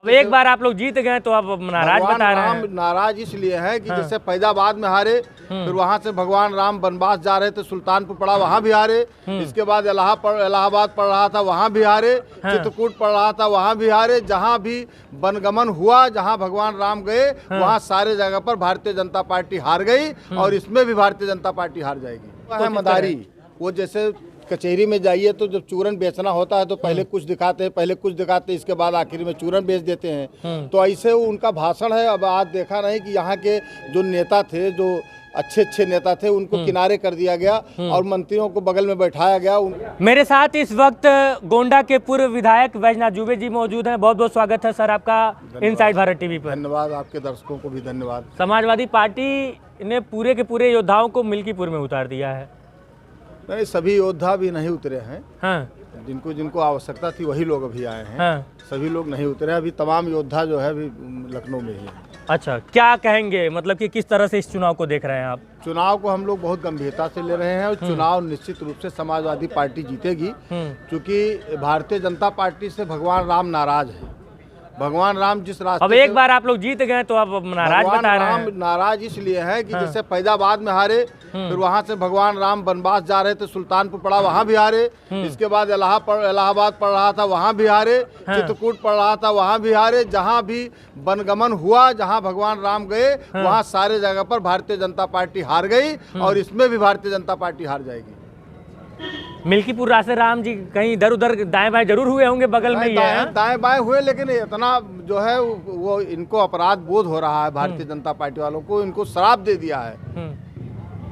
एक बार आप लोग जीत गए तो आप नाराज बता रहे हैं। नाराज इसलिए है कि जैसे फैजाबाद में हारे, फिर वहां से भगवान राम बनवास जा रहे थे, सुल्तानपुर पड़ा वहां भी हारे, इसके बाद इलाहाबाद पड़ रहा था वहां भी हारे, चित्रकूट पड़ रहा था वहां भी हारे। जहां भी वनगमन हुआ, जहां भगवान राम गए, वहां सारे जगह पर भारतीय जनता पार्टी हार गई और इसमें भी भारतीय जनता पार्टी हार जाएगी। तो मदारी वो जैसे कचहरी में जाइए तो जब चूरन बेचना होता है तो पहले कुछ दिखाते हैं, इसके बाद आखिर में चूरन बेच देते हैं। तो ऐसे उनका भाषण है। अब आज देखा नहीं कि यहाँ के जो नेता थे, जो अच्छे नेता थे, उनको किनारे कर दिया गया और मंत्रियों को बगल में बैठाया गया। मेरे साथ इस वक्त गोंडा के पूर्व विधायक बैजनाथ जुबे जी मौजूद हैं। बहुत बहुत स्वागत है सर आपका इनसाइड भारत टीवी पर। धन्यवाद, आपके दर्शकों को भी धन्यवाद। समाजवादी पार्टी ने पूरे के पूरे योद्धाओं को मिल्कीपुर में उतार दिया है। नहीं, सभी योद्धा भी नहीं उतरे हैं। हाँ। जिनको आवश्यकता थी वही लोग अभी आए हैं। हाँ। सभी लोग नहीं उतरे, अभी तमाम योद्धा जो है अभी लखनऊ में ही है। अच्छा, क्या कहेंगे, मतलब कि किस तरह से इस चुनाव को देख रहे हैं आप? चुनाव को हम लोग बहुत गंभीरता से ले रहे हैं और चुनाव निश्चित रूप से समाजवादी पार्टी जीतेगी, क्योंकि भारतीय जनता पार्टी से भगवान राम नाराज है। भगवान राम जिस रास्ते, अब एक बार आप लोग जीत गए तो आप नाराज बता रहे हैं। नाराज इसलिए है कि जैसे फैजाबाद में हारे, फिर वहां से भगवान राम बनवास जा रहे थे, सुल्तानपुर पड़ा वहां भी हारे, इसके बाद इलाहाबाद पड़ रहा था वहां भी हारे, चित्रकूट पड़ रहा था वहां भी हारे। जहां भी वनगमन हुआ, जहां भगवान राम गए, वहां सारे जगह पर भारतीय जनता पार्टी हार गई और इसमें भी भारतीय जनता पार्टी हार जाएगी। मिल्कीपुर रास्ते राम जी कहीं इधर उधर दाएं बाएं जरूर हुए होंगे, बगल में ही है। दाएं बाएं हुए, लेकिन इतना जो है वो इनको अपराध बोध हो रहा है भारतीय जनता पार्टी वालों को। इनको श्राप दे दिया है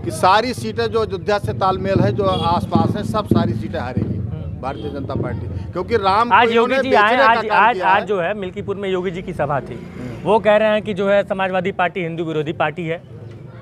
कि सारी सीटें जो अयोध्या से तालमेल है, जो आसपास है, सब सारी सीटें हारेगी भारतीय जनता पार्टी, क्योंकि राम आज योगी जी आए। आज जो है मिल्कीपुर में योगी जी की सभा थी। वो कह रहे हैं कि जो है समाजवादी पार्टी हिंदू विरोधी पार्टी है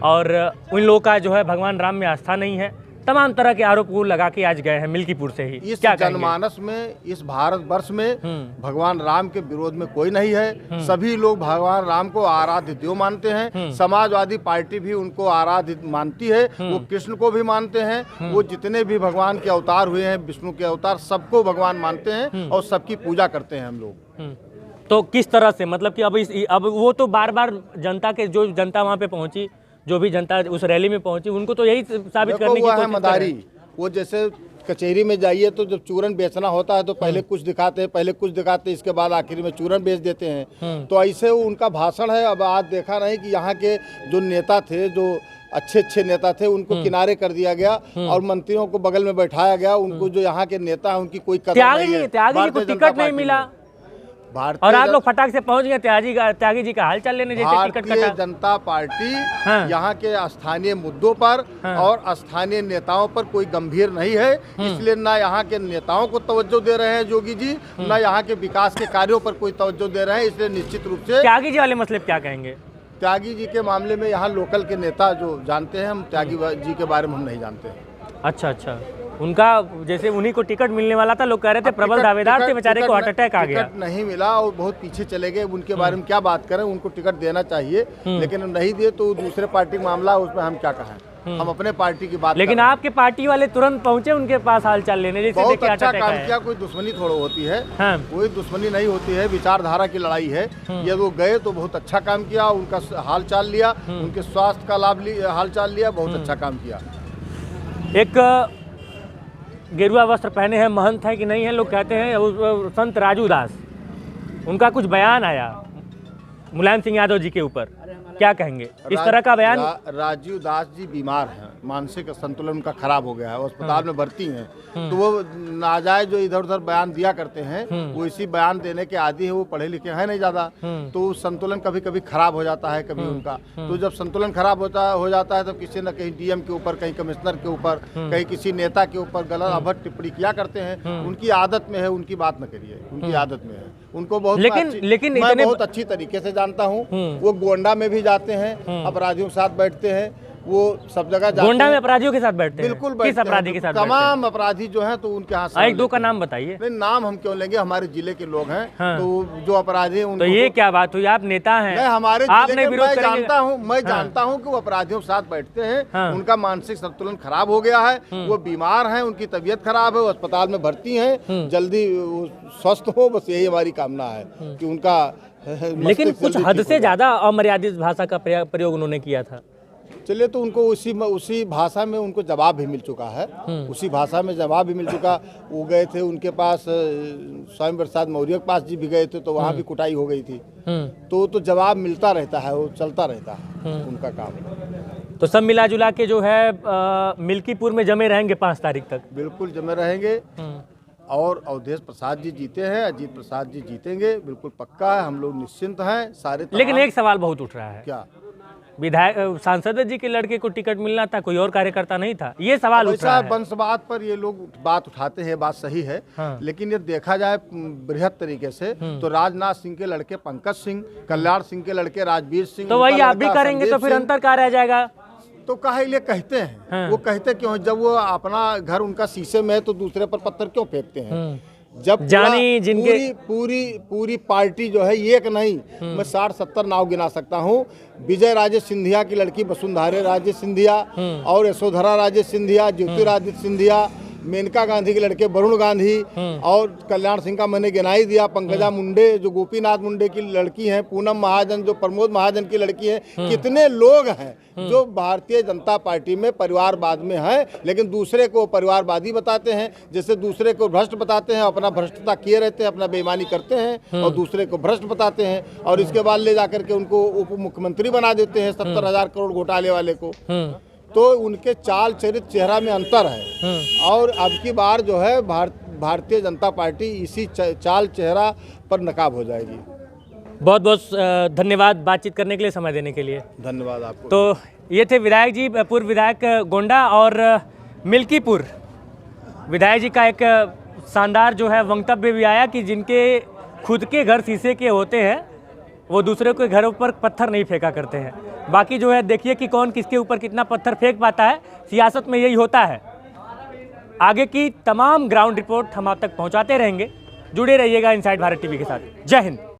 और उन लोगों का जो है भगवान राम में आस्था नहीं है। तमाम तरह के आरोप लगा के आज गए हैं मिल्कीपुर से ही। इस जनमानस में, इस भारत वर्ष में भगवान राम के विरोध में कोई नहीं है। सभी लोग भगवान राम को आराध्य देव मानते हैं। समाजवादी पार्टी भी उनको आराध्य मानती है। वो कृष्ण को भी मानते हैं। वो जितने भी भगवान के अवतार हुए हैं, विष्णु के अवतार, सबको भगवान मानते हैं और सबकी पूजा करते हैं हम लोग। तो किस तरह से, मतलब कि अब वो तो बार बार जनता के, जो जनता वहाँ पे पहुंची, जो भी जनता उस रैली में पहुंची, उनको तो यही साबित करने की कोशिश मदारी वो जैसे कचहरी में जाइए तो जब चूरन बेचना होता है तो पहले कुछ दिखाते हैं, इसके बाद आखिर में चूरन बेच देते हैं। तो ऐसे उनका भाषण है। अब आज देखा नहीं कि यहाँ के जो नेता थे, जो अच्छे नेता थे, उनको किनारे कर दिया गया और मंत्रियों को बगल में बैठाया गया। उनको जो यहाँ के नेता है उनकी कोई कदर नहीं है। त्यागी को टिकट नहीं मिला और आप लोग फटाक से पहुंच गए त्यागी जी का हाल चाल लेने। जैसे टिकट भारतीय जनता पार्टी यहाँ के स्थानीय मुद्दों पर और स्थानीय नेताओं पर कोई गंभीर नहीं है, इसलिए ना यहाँ के नेताओं को तवज्जो दे रहे हैं योगी जी, ना यहाँ के विकास के कार्यों पर कोई तवज्जो दे रहे हैं। इसलिए निश्चित रूप से त्यागी जी वाले मसले क्या कहेंगे? त्यागी जी के मामले में यहाँ लोकल के नेता जो जानते हैं, हम त्यागी जी के बारे में हम नहीं जानते। अच्छा, उनका जैसे उन्हीं को टिकट मिलने वाला था, लोग कह रहे थे प्रबल दावेदार थे, बेचारे को हार्ट अटैक आ गया। टिकट नहीं मिला और बहुत पीछे चले गए। उनके बारे में क्या बात करें, उनको टिकट देना चाहिए, लेकिन नहीं दिए तो दूसरे पार्टी का मामला, उसमें हम क्या कहें। हम अपने पार्टी की बात। लेकिन आपके पार्टी वाले तुरंत पहुंचे उनके पास हाल चाल लेने। जैसे बहुत अच्छा काम किया। कोई दुश्मनी थोड़ा होती है, कोई दुश्मनी नहीं होती है, विचारधारा की लड़ाई है। ये वो गए तो बहुत अच्छा काम किया, उनका हाल चाल लिया, उनके स्वास्थ्य का लाभ हाल चाल लिया, बहुत अच्छा काम किया। एक गेरुआ वस्त्र पहने हैं महंत है कि नहीं है, लोग कहते हैं संत राजू दास, उनका कुछ बयान आया मुलायम सिंह यादव जी के ऊपर, क्या कहेंगे इस तरह का बयान? राजू दास जी बीमार हैं, मानसिक संतुलन उनका खराब हो गया है, अस्पताल में भर्ती हैं। तो वो नाजायज जो इधर उधर बयान दिया करते हैं, वो इसी बयान देने के आदी है। वो पढ़े लिखे हैं नहीं ज्यादा, तो संतुलन कभी कभी खराब हो जाता है कभी उनका। तो जब संतुलन खराब हो जाता है तो किसी न कहीं डीएम के ऊपर, कहीं कमिश्नर के ऊपर, कहीं किसी नेता के ऊपर गलत अभद्र टिप्पणी किया करते हैं। उनकी आदत में है, उनकी बात न करिए, उनकी आदत में है। उनको बहुत लेकिन मैं बहुत अच्छी तरीके से जानता हूँ। वो गोंडा में भी जाते हैं, अपराधियों के साथ बैठते हैं, वो सब जगह जाते गोंडा में हैं। अपराधियों के साथ बैठते हैं? बिल्कुल किस बैठते हैं। अपराधी के साथ बैठते हैं? तमाम अपराधी जो हैं तो उनके हाथ एक दो का नाम बताइए। नहीं, नाम हम क्यों लेंगे, हमारे जिले के लोग हैं। हाँ। तो जो अपराधी हैं तो उनको ये क्या बात हुई, आप नेता हैं, नहीं, हमारे आपने जिले के विरोध मैं करेंगे? जानता हूँ, मैं हाँ। जानता हूँ कि वो अपराधियों के साथ बैठते हैं। हाँ। उनका मानसिक संतुलन खराब हो गया है, वो बीमार हैं, उनकी तबीयत खराब है, वो अस्पताल में भर्ती हैं, जल्दी वो स्वस्थ हो, बस यही हमारी कामना है कि उनका लेकिन मस्तिष्क कुछ जल्दी हद ठीक हो से जाए। ज्यादा अमर्यादित भाषा का प्रयोग उन्होंने किया था। चलिए, तो उनको उसी भाषा में उनको जवाब भी मिल चुका है, उसी भाषा में जवाब भी मिल चुका। वो गए थे उनके पास, स्वामी प्रसाद मौर्य के पास जी भी गए थे, तो वहाँ भी कुटाई हो गई थी। तो जवाब मिलता रहता है, वो चलता रहता है उनका काम। तो सब मिला जुला के जो है मिल्कीपुर में जमे रहेंगे 5 तारीख तक? बिल्कुल जमे रहेंगे। और अवधेश प्रसाद जी जीते हैं, अजीत प्रसाद जी जीतेंगे, बिल्कुल पक्का है, हम लोग निश्चिंत हैं सारे। लेकिन एक सवाल बहुत उठ रहा है, क्या विधायक सांसद जी के लड़के को टिकट मिलना था, कोई और कार्यकर्ता नहीं था, ये सवाल उठ रहा है। वंशवाद पर ये लोग बात उठाते हैं, बात सही है। हाँ। लेकिन ये देखा जाए बृहद तरीके से तो राजनाथ सिंह के लड़के पंकज सिंह, कल्याण सिंह के लड़के राजवीर सिंह, तो उनका वही आप भी लड़का करेंगे तो संदीप फिर सिंह। अंतर क्या रह जाएगा? तो काहे लिए कहते हैं? हाँ। वो कहते क्यों हैं? जब वो अपना घर उनका शीशे में है तो दूसरे पर पत्थर क्यों फेंकते हैं? जब जानी जिनके पूरी पार्टी जो है एक नहीं, मैं 60-70 नाव गिना सकता हूँ। विजय राजे सिंधिया की लड़की वसुंधरा राजे सिंधिया और यशोधरा राजे सिंधिया, ज्योतिरादित्य सिंधिया, मेनका गांधी के लड़के वरुण गांधी और कल्याण सिंह का मैंने गिनाई दिया, पंकजा मुंडे जो गोपीनाथ मुंडे की लड़की हैं, पूनम महाजन जो प्रमोद महाजन की लड़की है। कितने लोग हैं जो भारतीय जनता पार्टी में परिवारवाद में हैं, लेकिन दूसरे को परिवारवादी बताते हैं, जैसे दूसरे को भ्रष्ट बताते हैं, अपना भ्रष्टता किए रहते हैं, अपना बेईमानी करते हैं और दूसरे को भ्रष्ट बताते हैं, और इसके बाद ले जाकर के उनको उप मुख्यमंत्री बना देते हैं 70,000 करोड़ घोटाले वाले को। तो उनके चाल चरित्र चेहरा में अंतर है, और अब की बार जो है भारतीय जनता पार्टी इसी चाल चेहरा पर नकाब हो जाएगी। बहुत बहुत धन्यवाद बातचीत करने के लिए, समय देने के लिए। धन्यवाद आपको। तो ये थे विधायक जी, पूर्व विधायक गोंडा और मिल्कीपुर विधायक जी का एक शानदार जो है वक्तव्य भी आया कि जिनके खुद के घर शीशे के होते हैं वो दूसरे के घरों पर पत्थर नहीं फेंका करते हैं। बाकी जो है देखिए कि कौन किसके ऊपर कितना पत्थर फेंक पाता है, सियासत में यही होता है। आगे की तमाम ग्राउंड रिपोर्ट हम आप तक पहुंचाते रहेंगे, जुड़े रहिएगा इनसाइड भारत टीवी के साथ। जय हिंद।